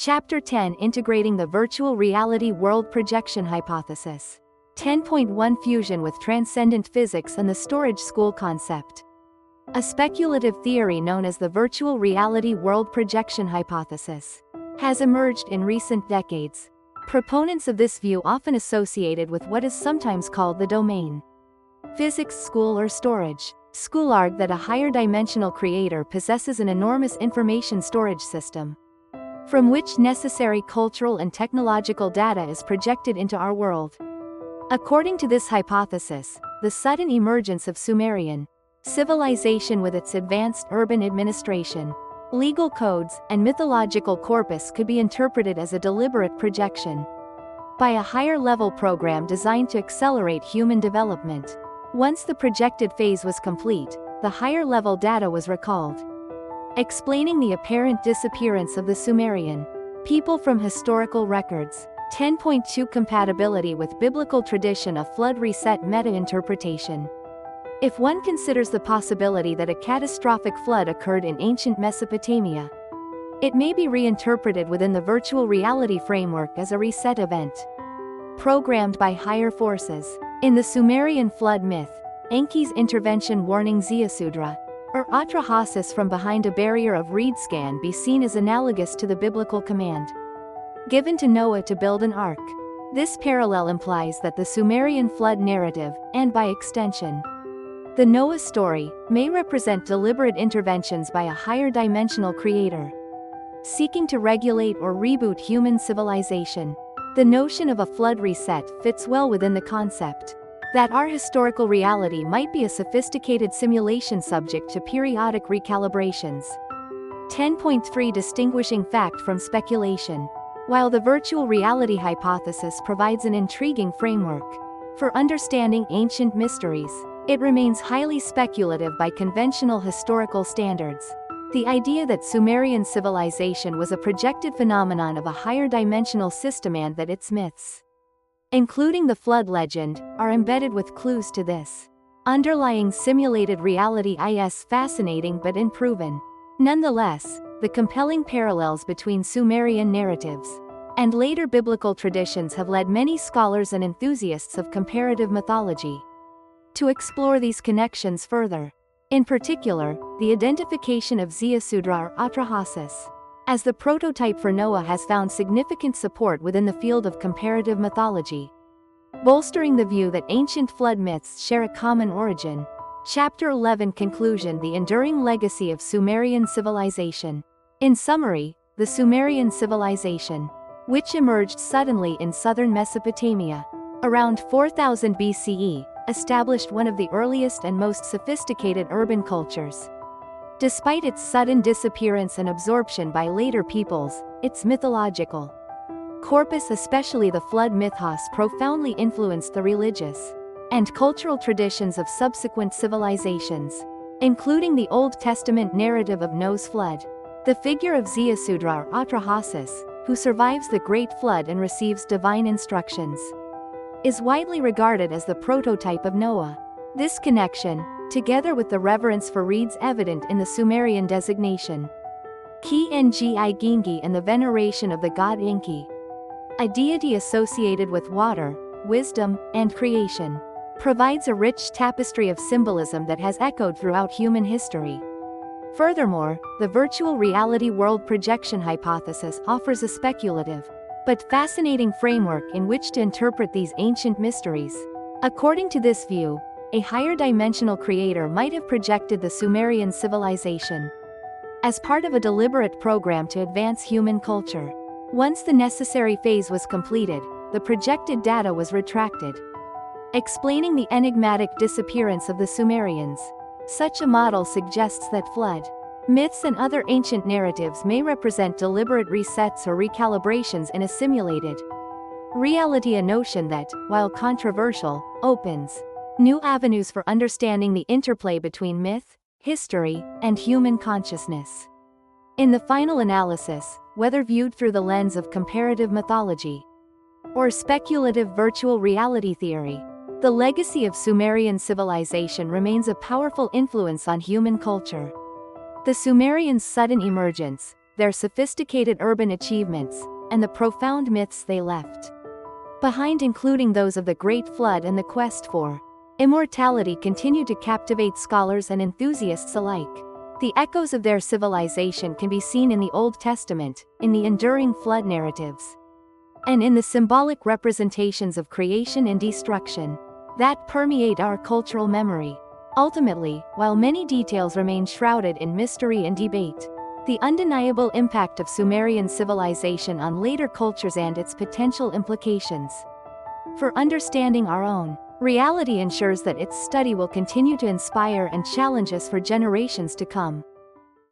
Chapter 10, Integrating the Virtual Reality World Projection Hypothesis. 10.1, Fusion with Transcendent Physics and the Storage School Concept. A speculative theory known as the Virtual Reality World Projection Hypothesis has emerged in recent decades. Proponents of this view often associated with what is sometimes called the domain. Physics school or storage school argue that a higher dimensional creator possesses an enormous information storage system, from which necessary cultural and technological data is projected into our world. According to this hypothesis, the sudden emergence of Sumerian civilization with its advanced urban administration, legal codes, and mythological corpus could be interpreted as a deliberate projection by a higher-level program designed to accelerate human development. Once the projected phase was complete, the higher-level data was recalled, explaining the apparent disappearance of the Sumerian people from historical records. 10.2, Compatibility with biblical tradition of flood reset meta-interpretation. If one considers the possibility that a catastrophic flood occurred in ancient Mesopotamia, it may be reinterpreted within the virtual reality framework as a reset event, programmed by higher forces. In the Sumerian flood myth, Enki's intervention warning Ziusudra, or Atrahasis from behind a barrier of reeds, can be seen as analogous to the biblical command given to Noah to build an ark. This parallel implies that the Sumerian flood narrative, and by extension, the Noah story, may represent deliberate interventions by a higher dimensional creator seeking to regulate or reboot human civilization. The notion of a flood reset fits well within the concept that our historical reality might be a sophisticated simulation subject to periodic recalibrations. 10.3, Distinguishing fact from speculation. While the virtual reality hypothesis provides an intriguing framework for understanding ancient mysteries, it remains highly speculative by conventional historical standards. The idea that Sumerian civilization was a projected phenomenon of a higher dimensional system and that its myths, including the flood legend, are embedded with clues to this underlying simulated reality is fascinating but unproven. Nonetheless, the compelling parallels between Sumerian narratives and later biblical traditions have led many scholars and enthusiasts of comparative mythology to explore these connections further. In particular, the identification of Ziusudra or Atrahasis as the prototype for Noah has found significant support within the field of comparative mythology, bolstering the view that ancient flood myths share a common origin. Chapter 11, Conclusion, The enduring legacy of Sumerian civilization. In summary, the Sumerian civilization, which emerged suddenly in southern Mesopotamia around 4000 BCE, established one of the earliest and most sophisticated urban cultures. Despite its sudden disappearance and absorption by later peoples, its mythological corpus, especially the flood mythos, profoundly influenced the religious and cultural traditions of subsequent civilizations, including the Old Testament narrative of Noah's flood. The figure of Ziusudra or Atrahasis, who survives the Great Flood and receives divine instructions, is widely regarded as the prototype of Noah. This connection, together with the reverence for reeds evident in the Sumerian designation Ki Ngi Gingi and the veneration of the god Enki, a deity associated with water, wisdom, and creation, provides a rich tapestry of symbolism that has echoed throughout human history. Furthermore, the virtual reality world projection hypothesis offers a speculative but fascinating framework in which to interpret these ancient mysteries. According to this view, a higher dimensional creator might have projected the Sumerian civilization as part of a deliberate program to advance human culture. Once the necessary phase was completed, the projected data was retracted, explaining the enigmatic disappearance of the Sumerians. Such a model suggests that flood myths and other ancient narratives may represent deliberate resets or recalibrations in a simulated reality, a notion that, while controversial, opens new avenues for understanding the interplay between myth, history, and human consciousness. In the final analysis, whether viewed through the lens of comparative mythology or speculative virtual reality theory, the legacy of Sumerian civilization remains a powerful influence on human culture. The Sumerians' sudden emergence, their sophisticated urban achievements, and the profound myths they left behind, including those of the Great Flood and the quest for immortality, continue to captivate scholars and enthusiasts alike. The echoes of their civilization can be seen in the Old Testament, in the enduring flood narratives, and in the symbolic representations of creation and destruction that permeate our cultural memory. Ultimately, while many details remain shrouded in mystery and debate, the undeniable impact of Sumerian civilization on later cultures and its potential implications for understanding our own reality ensures that its study will continue to inspire and challenge us for generations to come.